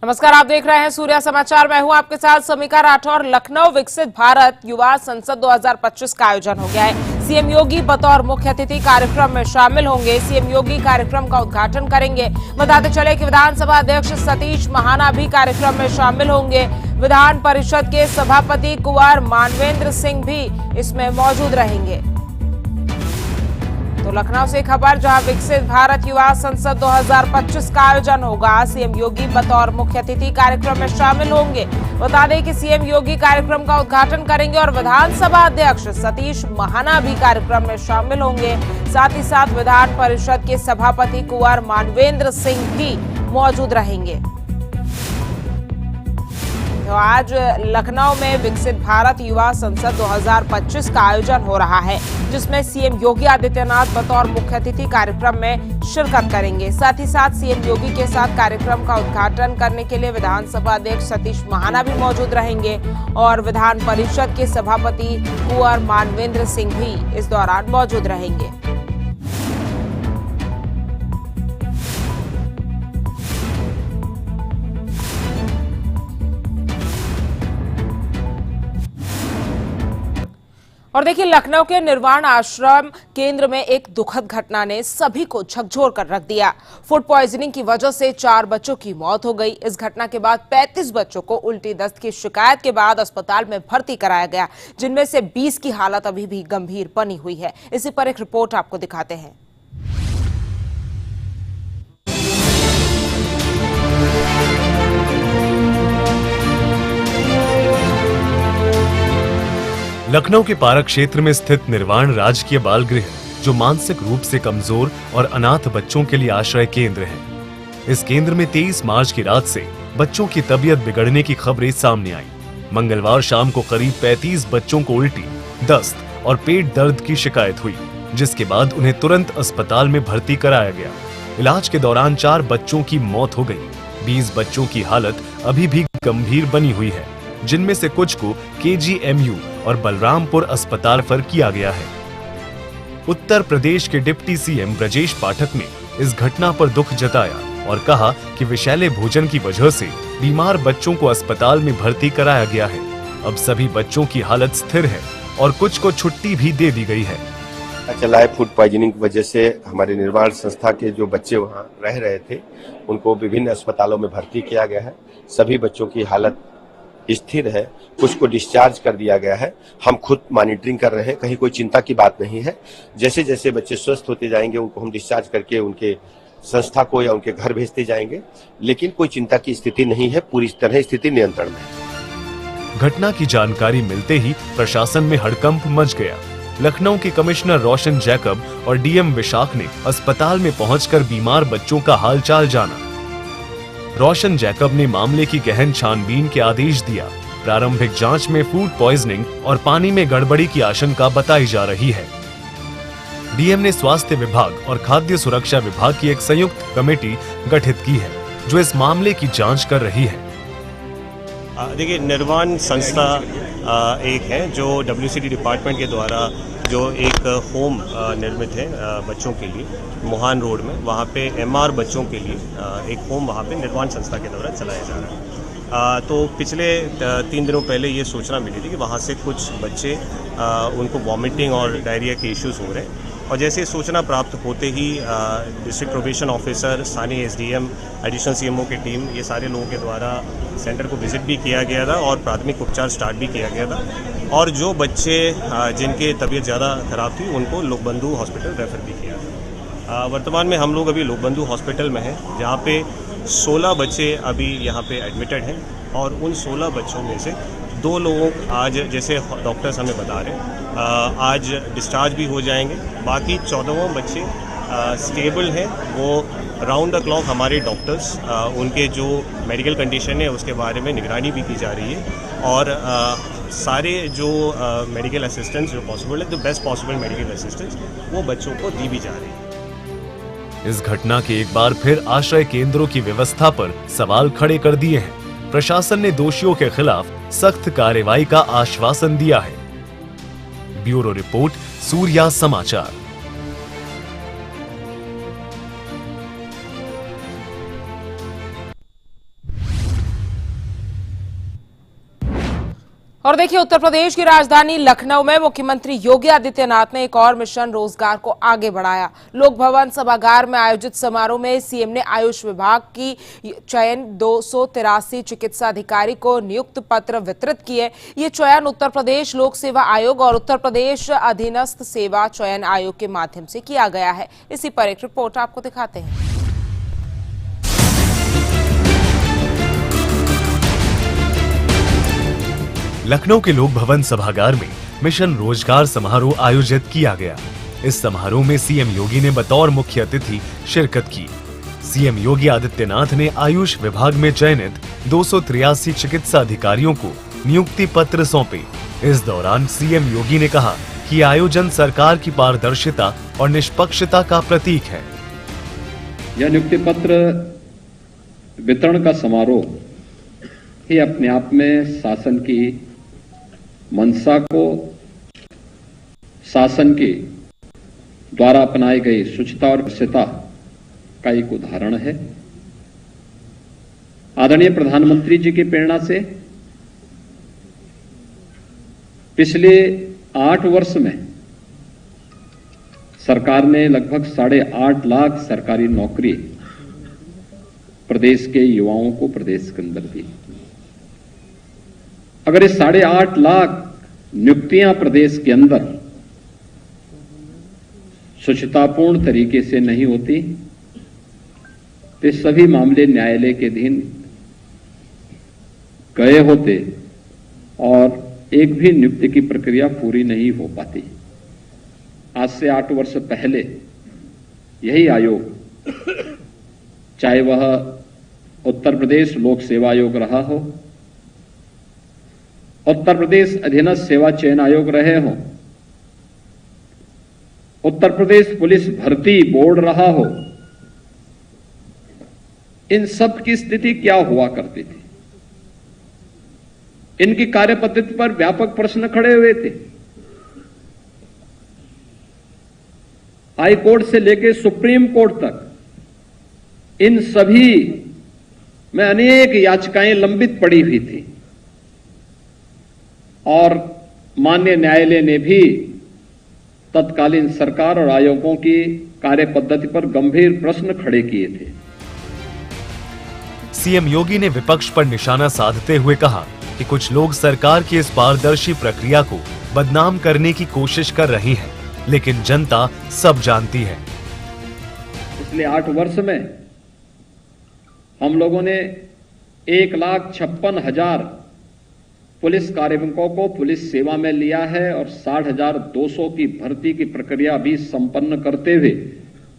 नमस्कार, आप देख रहे हैं सूर्या समाचार। मैं हूं आपके साथ समीका राठौर। लखनऊ विकसित भारत युवा संसद 2025 का आयोजन हो गया है। सीएम योगी बतौर मुख्य अतिथि कार्यक्रम में शामिल होंगे। सीएम योगी कार्यक्रम का उद्घाटन करेंगे। बताते चले कि विधानसभा अध्यक्ष सतीश महाना भी कार्यक्रम में शामिल होंगे। विधान परिषद के सभापति कुंवर मानवेंद्र सिंह भी इसमें मौजूद रहेंगे। तो लखनऊ से खबर, जहां विकसित भारत युवा संसद 2025 का आयोजन होगा। सीएम योगी बतौर मुख्य अतिथि कार्यक्रम में शामिल होंगे। बता दें कि सीएम योगी कार्यक्रम का उद्घाटन करेंगे और विधानसभा अध्यक्ष सतीश महाना भी कार्यक्रम में शामिल होंगे। साथ ही साथ विधान परिषद के सभापति कुंवर मानवेंद्र सिंह भी मौजूद रहेंगे। तो आज लखनऊ में विकसित भारत युवा संसद 2025 का आयोजन हो रहा है, जिसमें सीएम योगी आदित्यनाथ बतौर मुख्य अतिथि कार्यक्रम में शिरकत करेंगे। साथ ही साथ सीएम योगी के साथ कार्यक्रम का उद्घाटन करने के लिए विधानसभा अध्यक्ष सतीश महाना भी मौजूद रहेंगे और विधान परिषद के सभापति कुंवर मानवेंद्र सिंह भी इस दौरान मौजूद रहेंगे। और देखिए, लखनऊ के निर्वाण आश्रम केंद्र में एक दुखद घटना ने सभी को झकझोर कर रख दिया। फूड पॉइजनिंग की वजह से 4 बच्चों की मौत हो गई। इस घटना के बाद 35 बच्चों को उल्टी दस्त की शिकायत के बाद अस्पताल में भर्ती कराया गया, जिनमें से 20 की हालत अभी भी गंभीर बनी हुई है। इसी पर एक रिपोर्ट आपको दिखाते हैं। लखनऊ के पारक क्षेत्र में स्थित निर्वाण राजकीय बाल गृह, जो मानसिक रूप से कमजोर और अनाथ बच्चों के लिए आश्रय केंद्र है। इस केंद्र में 23 मार्च की रात से बच्चों की तबीयत बिगड़ने की खबरें सामने आई। मंगलवार शाम को करीब 35 बच्चों को उल्टी, दस्त और पेट दर्द की शिकायत हुई, जिसके बाद उन्हें तुरंत अस्पताल में भर्ती कराया गया। इलाज के दौरान 4 बच्चों की मौत हो गई। 20 बच्चों की हालत अभी भी गंभीर बनी हुई है, जिनमें से कुछ को KGMU और बलरामपुर अस्पताल रेफर किया गया है। उत्तर प्रदेश के डिप्टी सीएम ब्रजेश पाठक ने इस घटना पर दुख जताया और कहा कि विषैले भोजन की वजह से बीमार बच्चों को अस्पताल में भर्ती कराया गया है। अब सभी बच्चों की हालत स्थिर है और कुछ को छुट्टी भी दे दी गई है। चला है फूड पॉइजनिंग की वजह से हमारे निर्माण संस्था के जो बच्चे वहाँ रह रहे थे, उनको विभिन्न अस्पतालों में भर्ती किया गया है। सभी बच्चों की हालत स्थिर है, कुछ को डिस्चार्ज कर दिया गया है। हम खुद मॉनिटरिंग कर रहे हैं, कहीं कोई चिंता की बात नहीं है। जैसे जैसे बच्चे स्वस्थ होते जाएंगे, उनको हम डिस्चार्ज करके उनके संस्था को या उनके घर भेजते जाएंगे, लेकिन कोई चिंता की स्थिति नहीं है। पूरी तरह स्थिति नियंत्रण में है। घटना की जानकारी मिलते ही प्रशासन में हड़कंप मच गया। लखनऊ के कमिश्नर रोशन जैकब और डीएम विशाख ने अस्पताल में पहुंचकर बीमार बच्चों का हालचाल जाना। रोशन जैकब ने मामले की गहन छानबीन के आदेश दिया। प्रारंभिक जांच में फूड पॉइजनिंग और पानी में गड़बड़ी की आशंका बताई जा रही है। डीएम ने स्वास्थ्य विभाग और खाद्य सुरक्षा विभाग की एक संयुक्त कमेटी गठित की है, जो इस मामले की जांच कर रही है। देखिए, निर्वाण संस्था एक है जो WCD डिपार्टमेंट के द्वारा जो एक होम निर्मित है बच्चों के लिए मोहान रोड में। वहाँ पे MR बच्चों के लिए एक होम वहाँ पे निर्वाण संस्था के द्वारा चलाया जा रहा है। तो पिछले 3 दिनों पहले ये सूचना मिली थी कि वहाँ से कुछ बच्चे उनको वॉमिटिंग और डायरिया के इश्यूज हो रहे हैं। और जैसे सूचना प्राप्त होते ही डिस्ट्रिक्ट प्रोबेशन ऑफिसर, स्थानीय SDM, एडिशनल CMO की टीम, ये सारे लोगों के द्वारा सेंटर को विजिट भी किया गया था और प्राथमिक उपचार स्टार्ट भी किया गया था। और जो बच्चे जिनके तबीयत ज़्यादा खराब थी, उनको लोकबंधु हॉस्पिटल रेफर भी किया था। वर्तमान में हम लोग अभी लोकबंधु हॉस्पिटल में हैं, जहाँ पे 16 बच्चे अभी यहाँ पे एडमिटेड हैं और उन 16 बच्चों में से 2 लोग आज, जैसे डॉक्टर्स हमें बता रहे हैं, आज डिस्चार्ज भी हो जाएंगे। बाकी 14 बच्चे स्टेबल हैं। वो राउंड द क्लॉक हमारे डॉक्टर्स उनके जो मेडिकल कंडीशन है उसके बारे में निगरानी भी की जा रही है और सारे जो मेडिकल असिस्टेंस जो पॉसिबल है, the best possible medical assistance वो बच्चों को दी भी जा रही है। इस घटना के एक बार फिर आश्रय केंद्रों की व्यवस्था पर सवाल खड़े कर दिए हैं। प्रशासन ने दोषियों के खिलाफ सख्त कार्रवाई का आश्वासन दिया है। ब्यूरो रिपोर्ट, सूर्या समाचार। और देखिए, उत्तर प्रदेश की राजधानी लखनऊ में मुख्यमंत्री योगी आदित्यनाथ ने एक और मिशन रोजगार को आगे बढ़ाया। लोक भवन सभागार में आयोजित समारोह में सीएम ने आयुष विभाग की चयन 283 चिकित्सा अधिकारी को नियुक्त पत्र वितरित किए। ये चयन उत्तर प्रदेश लोक सेवा आयोग और उत्तर प्रदेश अधीनस्थ सेवा चयन आयोग के माध्यम से किया गया है। इसी पर एक रिपोर्ट आपको दिखाते हैं। लखनऊ के लोक भवन सभागार में मिशन रोजगार समारोह आयोजित किया गया। इस समारोह में सीएम योगी ने बतौर मुख्य अतिथि शिरकत की। सीएम योगी आदित्यनाथ ने आयुष विभाग में चयनित 283 चिकित्सा अधिकारियों को नियुक्ति पत्र सौंपे। इस दौरान सीएम योगी ने कहा कि आयोजन सरकार की पारदर्शिता और निष्पक्षता का प्रतीक है। यह नियुक्ति पत्र वितरण का समारोह ही अपने आप में शासन की मंशा को, शासन के द्वारा अपनाई गई शुचिता और स्वच्छता का एक उदाहरण है। आदरणीय प्रधानमंत्री जी की प्रेरणा से पिछले 8 वर्ष में सरकार ने लगभग 8.5 लाख सरकारी नौकरी प्रदेश के युवाओं को प्रदेश के अंदर दी। अगर ये 8.5 लाख नियुक्तियां प्रदेश के अंदर शुचितापूर्ण तरीके से नहीं होती तो सभी मामले न्यायालय के अधीन गए होते और एक भी नियुक्ति की प्रक्रिया पूरी नहीं हो पाती। आज से 8 वर्ष पहले यही आयोग, चाहे वह उत्तर प्रदेश लोक सेवा आयोग रहा हो, उत्तर प्रदेश अधीनस्थ सेवा चयन आयोग रहे हो, उत्तर प्रदेश पुलिस भर्ती बोर्ड रहा हो, इन सब की स्थिति क्या हुआ करती थी? इनकी कार्य पद्धति पर व्यापक प्रश्न खड़े हुए थे। हाई कोर्ट से लेकर सुप्रीम कोर्ट तक इन सभी में अनेक याचिकाएं लंबित पड़ी हुई थी और माननीय न्यायालय ने भी तत्कालीन सरकार और आयोगों की कार्य पद्धति पर गंभीर प्रश्न खड़े किए थे। सीएम योगी ने विपक्ष पर निशाना साधते हुए कहा कि कुछ लोग सरकार की इस पारदर्शी प्रक्रिया को बदनाम करने की कोशिश कर रही है, लेकिन जनता सब जानती है। पिछले 8 वर्ष में हम लोगों ने 1,56,000 पुलिस कार्मिकों को पुलिस सेवा में लिया है और 60,200 की भर्ती की प्रक्रिया भी संपन्न करते हुए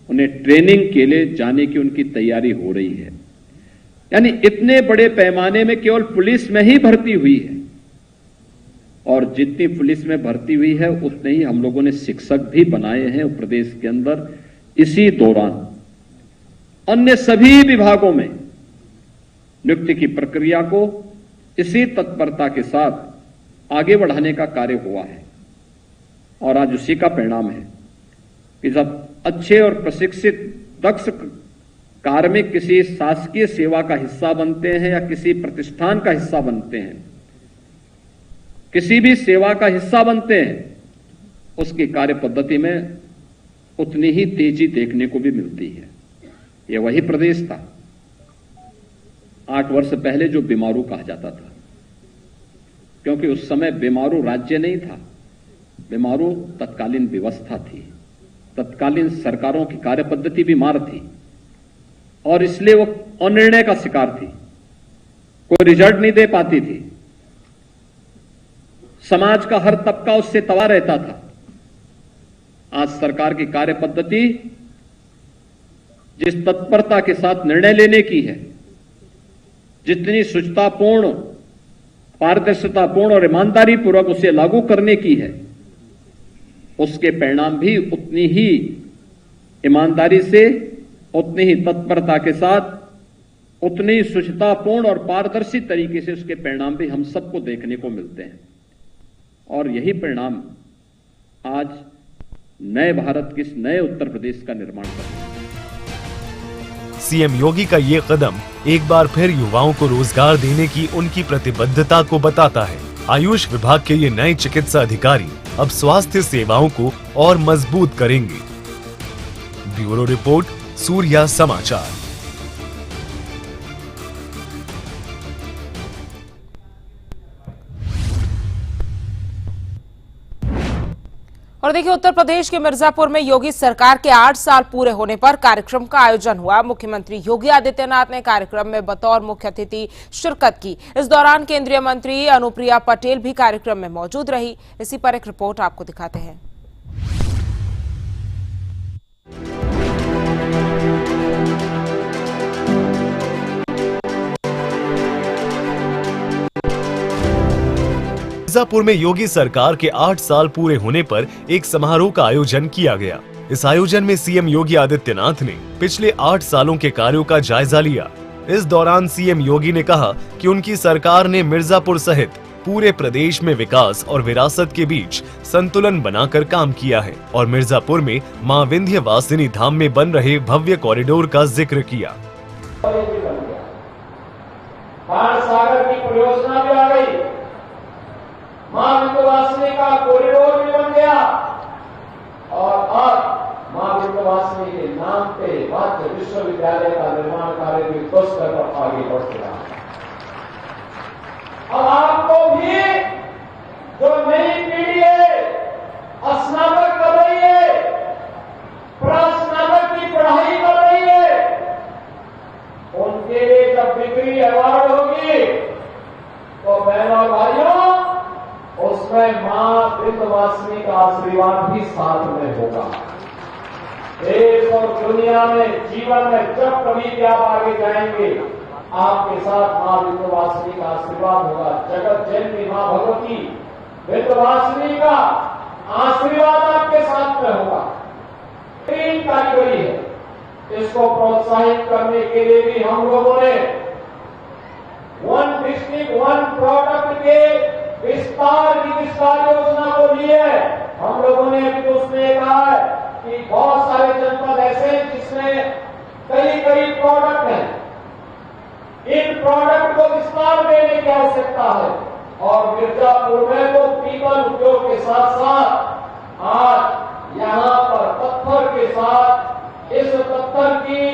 उन्हें ट्रेनिंग के लिए जाने की उनकी तैयारी हो रही है। यानी इतने बड़े पैमाने में केवल पुलिस में ही भर्ती हुई है और जितनी पुलिस में भर्ती हुई है उतने ही हम लोगों ने शिक्षक भी बनाए हैं प्रदेश के अंदर। इसी दौरान अन्य सभी विभागों में नियुक्ति की प्रक्रिया को इसी तत्परता के साथ आगे बढ़ाने का कार्य हुआ है और आज उसी का परिणाम है कि जब अच्छे और प्रशिक्षित दक्ष कार्मिक किसी शासकीय सेवा का हिस्सा बनते हैं या किसी प्रतिष्ठान का हिस्सा बनते हैं, किसी भी सेवा का हिस्सा बनते हैं, उसकी कार्य पद्धति में उतनी ही तेजी देखने को भी मिलती है। यह वही प्रदेश था 8 वर्ष पहले जो बीमारू कहा जाता था, क्योंकि उस समय बीमारू राज्य नहीं था, बीमारू तत्कालीन व्यवस्था थी, तत्कालीन सरकारों की कार्य पद्धति बीमार थी और इसलिए वो अनिर्णय का शिकार थी, कोई रिजल्ट नहीं दे पाती थी, समाज का हर तबका उससे तबाह रहता था। आज सरकार की कार्य पद्धति जिस तत्परता के साथ निर्णय लेने की है, जितनी शुचितापूर्ण, पारदर्शितापूर्ण और ईमानदारी पूर्वक उसे लागू करने की है, उसके परिणाम भी उतनी ही ईमानदारी से, उतनी ही तत्परता के साथ, उतनी ही शुचितापूर्ण और पारदर्शी तरीके से उसके परिणाम भी हम सबको देखने को मिलते हैं। और यही परिणाम आज नए भारत के, नए उत्तर प्रदेश का निर्माण कर रहे हैं। सीएम योगी का ये कदम एक बार फिर युवाओं को रोजगार देने की उनकी प्रतिबद्धता को बताता है। आयुष विभाग के ये नए चिकित्सा अधिकारी अब स्वास्थ्य सेवाओं को और मजबूत करेंगे। ब्यूरो रिपोर्ट, सूर्या समाचार। और देखिए, उत्तर प्रदेश के मिर्जापुर में योगी सरकार के 8 साल पूरे होने पर कार्यक्रम का आयोजन हुआ। मुख्यमंत्री योगी आदित्यनाथ ने कार्यक्रम में बतौर मुख्य अतिथि शिरकत की। इस दौरान केंद्रीय मंत्री अनुप्रिया पटेल भी कार्यक्रम में मौजूद रही। इसी पर एक रिपोर्ट आपको दिखाते हैं। मिर्जापुर में योगी सरकार के 8 साल पूरे होने पर एक समारोह का आयोजन किया गया। इस आयोजन में सीएम योगी आदित्यनाथ ने पिछले 8 सालों के कार्यों का जायजा लिया। इस दौरान सीएम योगी ने कहा कि उनकी सरकार ने मिर्जापुर सहित पूरे प्रदेश में विकास और विरासत के बीच संतुलन बनाकर काम किया है और मिर्जापुर में मां विंध्यवासिनी धाम में बन रहे भव्य कॉरिडोर का जिक्र किया। सागर की परियोजना भी आ गई, मां विंध्यवासिनी का कॉरिडोर भी बन गया और अब मां विंध्यवासिनी के नाम पे वाद्य विश्वविद्यालय का निर्माण कार्य भी ठोस कर आगे बढ़ रहा है। अब आपको भी जो नई पीढ़ी है, स्नातक कर रही है, स्नातक की पढ़ाई कर रही है, उनके लिए जब डिग्री अवार्ड होगी तो बहनों भाइयों, उसमें मां विंध्यवासिनी का आशीर्वाद भी साथ में होगा। देश और दुनिया में, जीवन में जब कभी भी आप आगे जाएंगे, आपके साथ मां विंध्यवासिनी का आशीर्वाद होगा। जगत जननी मां भगवती विंध्यवासिनी का आशीर्वाद आपके साथ में होगा। 3 कारीगरी है, इसको प्रोत्साहित करने के लिए भी हम लोगों ने 1 डिस्ट्रिक्ट 1 प्रोडक्ट के विस्तार की विस्तार योजना को लिए। हम लोगों ने अभी तो उसमें कहा है कि बहुत सारे जनपद ऐसे हैं जिसमें कई प्रोडक्ट हैं। इन प्रोडक्ट को विस्तार देने की आवश्यकता है और मिर्जापुर में तो पीतल उद्योग के साथ साथ आज यहां पर पत्थर के साथ इस पत्थर की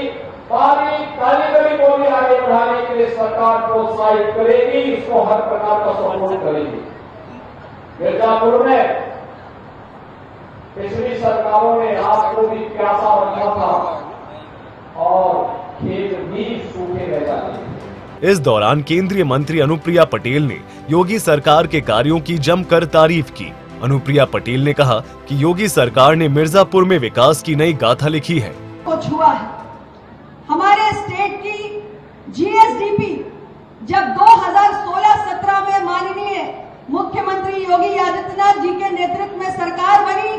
बारीक कारीगरी को भी आगे बढ़ाने के लिए सरकार प्रोत्साहित करेगी, इसको हर प्रकार का सपोर्ट करेगी। मिर्जापुर में पिछली सरकारों ने आपको भी प्यासा रखा था और खेत भी सूखे रह जाते थे। इस दौरान केंद्रीय मंत्री अनुप्रिया पटेल ने योगी सरकार के कार्यों की जमकर तारीफ की। अनुप्रिया पटेल ने कहा कि योगी सरकार ने मिर्जापुर में विकास की नई गाथा लिखी है। कुछ हुआ है, हमारे स्टेट की जीएसडीपी जब 2016-17 में माननीय मुख्यमंत्री योगी आदित्यनाथ जी के नेतृत्व में सरकार बनी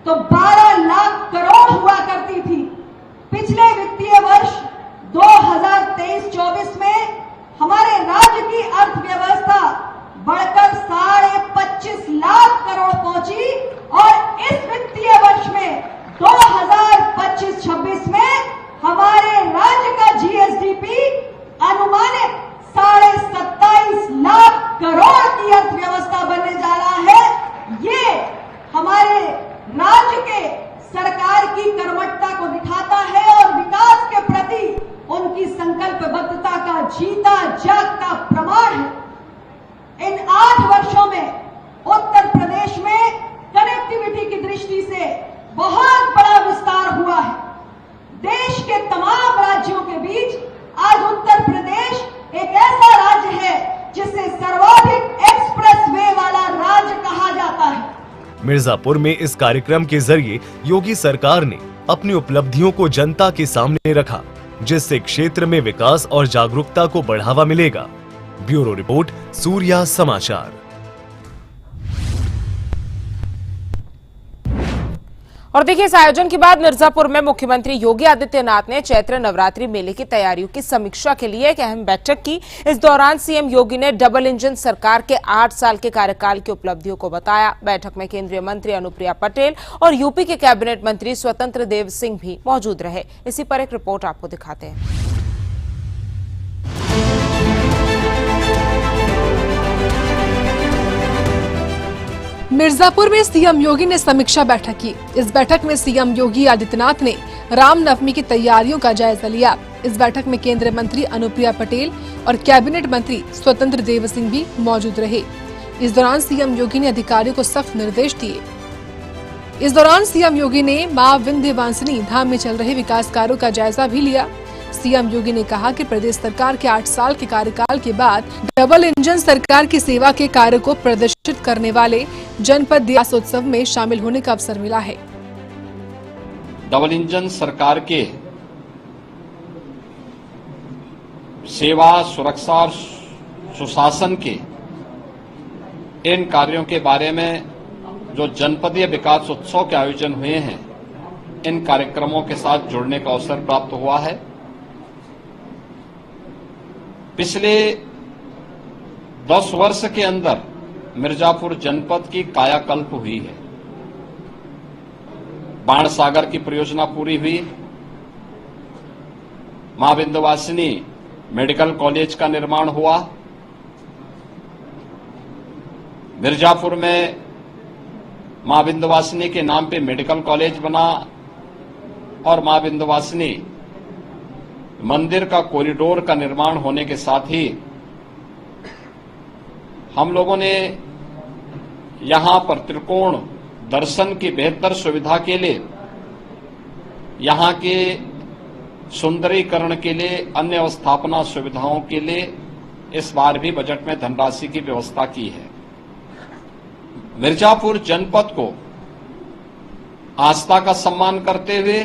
तो 12 लाख करोड़ हुआ करती थी। पिछले वित्तीय वर्ष 2023-24 में हमारे राज्य की अर्थव्यवस्था बढ़कर 25.5 लाख करोड़ पहुंची और इस वित्तीय वर्ष में 2025-26 में हमारे राज्य का जीएसडीपी अनुमानित 27.5 लाख करोड़ की अर्थव्यवस्था बनने जा रहा है। ये हमारे राज्य के सरकार की कर्मठता को दिखाता है और विकास के प्रति उनकी संकल्पबद्धता का जीता जागता प्रमाण है। इन 8 वर्षों में उत्तर प्रदेश में कनेक्टिविटी की दृष्टि से बहुत बड़ा विस्तार हुआ है। देश के तमाम राज्यों के बीच आज उत्तर प्रदेश एक ऐसा राज्य है जिसे सर्वाधिक एक्सप्रेस वे वाला राज्य कहा जाता है। मिर्जापुर में इस कार्यक्रम के जरिए योगी सरकार ने अपनी उपलब्धियों को जनता के सामने रखा, जिससे क्षेत्र में विकास और जागरूकता को बढ़ावा मिलेगा। ब्यूरो रिपोर्ट, सूर्या समाचार। और देखिए, इस आयोजन के बाद मिर्जापुर में मुख्यमंत्री योगी आदित्यनाथ ने चैत्र नवरात्रि मेले की तैयारियों की समीक्षा के लिए एक अहम बैठक की। इस दौरान सीएम योगी ने डबल इंजन सरकार के 8 साल के कार्यकाल की उपलब्धियों को बताया। बैठक में केंद्रीय मंत्री अनुप्रिया पटेल और यूपी के कैबिनेट मंत्री स्वतंत्र देव सिंह भी मौजूद रहे। इसी पर एक रिपोर्ट आपको दिखाते हैं। मिर्जापुर में सीएम योगी ने समीक्षा बैठक की। इस बैठक में सीएम योगी आदित्यनाथ ने रामनवमी की तैयारियों का जायजा लिया। इस बैठक में केंद्रीय मंत्री अनुप्रिया पटेल और कैबिनेट मंत्री स्वतंत्र देव सिंह भी मौजूद रहे। इस दौरान सीएम योगी ने अधिकारियों को सख्त निर्देश दिए। इस दौरान सीएम योगी ने मां विंध्यवासिनी धाम में चल रहे विकास कार्यों का जायजा भी लिया। सीएम योगी ने कहा कि प्रदेश सरकार के 8 साल के कार्यकाल के बाद डबल इंजन सरकार की सेवा के कार्य को प्रदर्शित करने वाले जनपद दियास उत्सव में शामिल होने का अवसर मिला है। डबल इंजन सरकार के सेवा, सुरक्षा और सुशासन के इन कार्यों के बारे में जो जनपदीय विकास उत्सव के आयोजन हुए हैं, इन कार्यक्रमों के साथ जुड़ने का अवसर प्राप्त हुआ है। पिछले 10 वर्ष के अंदर मिर्जापुर जनपद की कायाकल्प हुई है। बाण सागर की परियोजना पूरी हुई, मां विंध्यवासिनी मेडिकल कॉलेज का निर्माण हुआ, मिर्जापुर में मां विंध्यवासिनी के नाम पे मेडिकल कॉलेज बना और मां विंध्यवासिनी मंदिर का कॉरिडोर का निर्माण होने के साथ ही हम लोगों ने यहां पर त्रिकोण दर्शन की बेहतर सुविधा के लिए, यहां के सुंदरीकरण के लिए, अन्य अवस्थापना सुविधाओं के लिए इस बार भी बजट में धनराशि की व्यवस्था की है। मिर्जापुर जनपद को आस्था का सम्मान करते हुए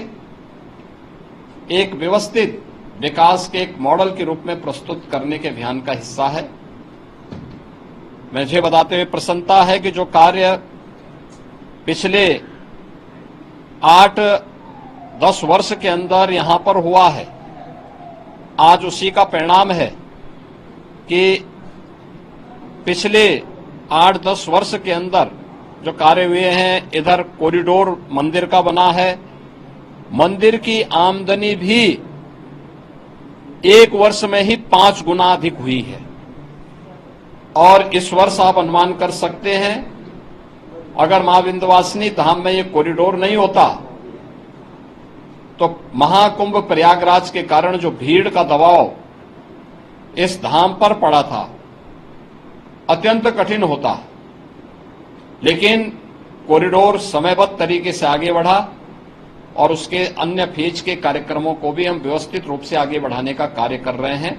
एक व्यवस्थित विकास के एक मॉडल के रूप में प्रस्तुत करने के अभियान का हिस्सा है। मुझे बताते हुए प्रसन्नता है कि जो कार्य पिछले 8-10 वर्ष के अंदर यहां पर हुआ है, आज उसी का परिणाम है कि पिछले 8-10 वर्ष के अंदर जो कार्य हुए हैं, इधर कॉरिडोर मंदिर का बना है, मंदिर की आमदनी भी 1 वर्ष में ही 5 गुना अधिक हुई है। और इस वर्ष आप अनुमान कर सकते हैं, अगर मां विंध्यवासिनी धाम में ये कॉरिडोर नहीं होता तो महाकुंभ प्रयागराज के कारण जो भीड़ का दबाव इस धाम पर पड़ा था, अत्यंत कठिन होता। लेकिन कॉरिडोर समयबद्ध तरीके से आगे बढ़ा और उसके अन्य फेज के कार्यक्रमों को भी हम व्यवस्थित रूप से आगे बढ़ाने का कार्य कर रहे हैं।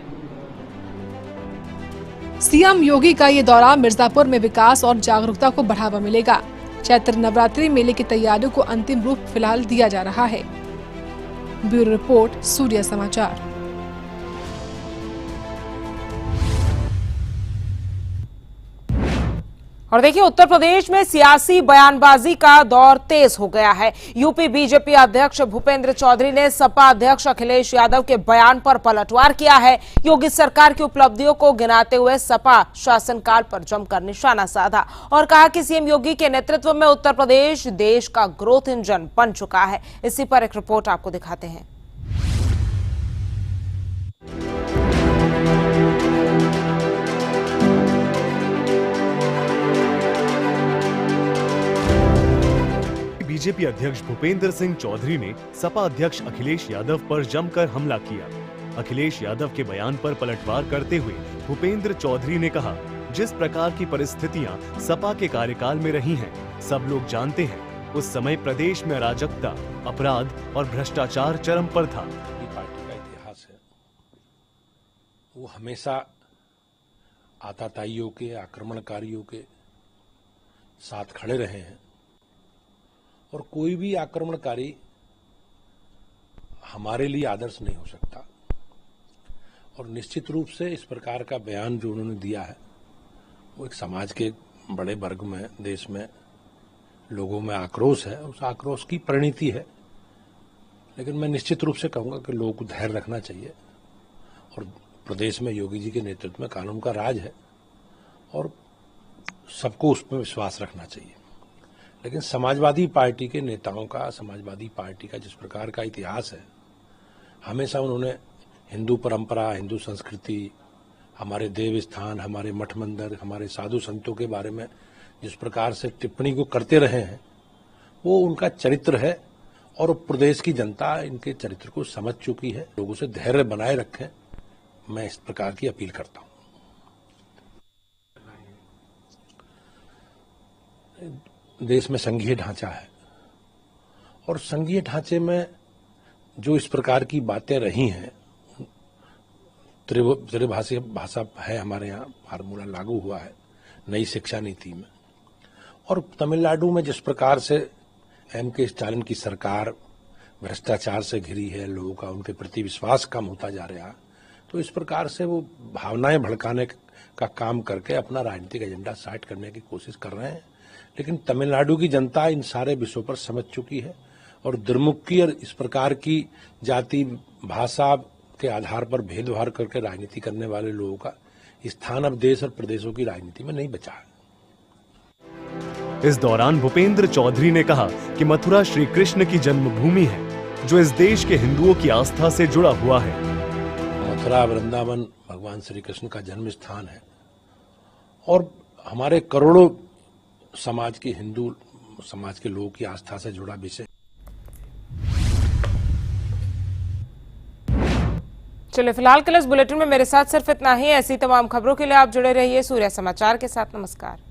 सीएम योगी का ये दौरा मिर्जापुर में विकास और जागरूकता को बढ़ावा मिलेगा। चैत्र नवरात्रि मेले की तैयारियों को अंतिम रूप फिलहाल दिया जा रहा है। ब्यूरो रिपोर्ट, सूर्य समाचार। और देखिए, उत्तर प्रदेश में सियासी बयानबाजी का दौर तेज हो गया है। यूपी बीजेपी अध्यक्ष भूपेंद्र चौधरी ने सपा अध्यक्ष अखिलेश यादव के बयान पर पलटवार किया है। योगी सरकार की उपलब्धियों को गिनाते हुए सपा शासनकाल पर जमकर निशाना साधा और कहा कि सीएम योगी के नेतृत्व में उत्तर प्रदेश देश का ग्रोथ इंजन बन चुका है। इसी पर एक रिपोर्ट आपको दिखाते हैं। बीजेपी अध्यक्ष भूपेंद्र सिंह चौधरी ने सपा अध्यक्ष अखिलेश यादव पर जमकर हमला किया। अखिलेश यादव के बयान पर पलटवार करते हुए भूपेंद्र चौधरी ने कहा, जिस प्रकार की परिस्थितियां सपा के कार्यकाल में रही हैं, सब लोग जानते हैं। उस समय प्रदेश में अराजकता, अपराध और भ्रष्टाचार चरम पर था। पार्टी का इतिहास है, वो हमेशा आताताइयों के, आक्रमणकारियों के साथ खड़े रहे हैं और कोई भी आक्रमणकारी हमारे लिए आदर्श नहीं हो सकता। और निश्चित रूप से इस प्रकार का बयान जो उन्होंने दिया है, वो एक समाज के बड़े वर्ग में, देश में लोगों में आक्रोश है, उस आक्रोश की परिणति है। लेकिन मैं निश्चित रूप से कहूंगा कि लोगों को धैर्य रखना चाहिए और प्रदेश में योगी जी के नेतृत्व में कानून का राज है और सबको उस पर विश्वास रखना चाहिए। लेकिन समाजवादी पार्टी के नेताओं का, समाजवादी पार्टी का जिस प्रकार का इतिहास है, हमेशा उन्होंने हिंदू परंपरा, हिंदू संस्कृति, हमारे देव स्थान, हमारे मठ मंदिर, हमारे साधु संतों के बारे में जिस प्रकार से टिप्पणी को करते रहे हैं वो उनका चरित्र है और प्रदेश की जनता इनके चरित्र को समझ चुकी है। लोगों से धैर्य बनाए रखें, मैं इस प्रकार की अपील करता हूं। देश में संघीय ढांचा है और संघीय ढांचे में जो इस प्रकार की बातें रही हैं, त्रिभाषीय भाषा है हमारे यहाँ, फार्मूला लागू हुआ है नई शिक्षा नीति में, और तमिलनाडु में जिस प्रकार से M.K. स्टालिन की सरकार भ्रष्टाचार से घिरी है, लोगों का उनके प्रति विश्वास कम होता जा रहा है, तो इस प्रकार से वो भावनाएं भड़काने का काम करके अपना राजनीतिक एजेंडा साइड करने की कोशिश कर रहे हैं। लेकिन तमिलनाडु की जनता इन सारे विषयों पर समझ चुकी है और दुर्मुखी और इस प्रकार की जाति भाषा के आधार पर भेदभाव करके राजनीति करने वाले लोगों का स्थान अब देश और प्रदेशों की राजनीति में नहीं बचा है। इस दौरान भूपेंद्र चौधरी ने कहा कि मथुरा श्री कृष्ण की जन्मभूमि है जो इस देश के हिंदुओं की आस्था से जुड़ा हुआ है। मथुरा वृंदावन भगवान श्री कृष्ण का जन्म स्थान है और हमारे करोड़ों समाज के हिंदू समाज के लोगों की आस्था से जुड़ा विषय। चलिए फिलहाल के लिए इस बुलेटिन में मेरे साथ सिर्फ इतना ही। ऐसी तमाम खबरों के लिए आप जुड़े रहिए सूर्य समाचार के साथ। नमस्कार।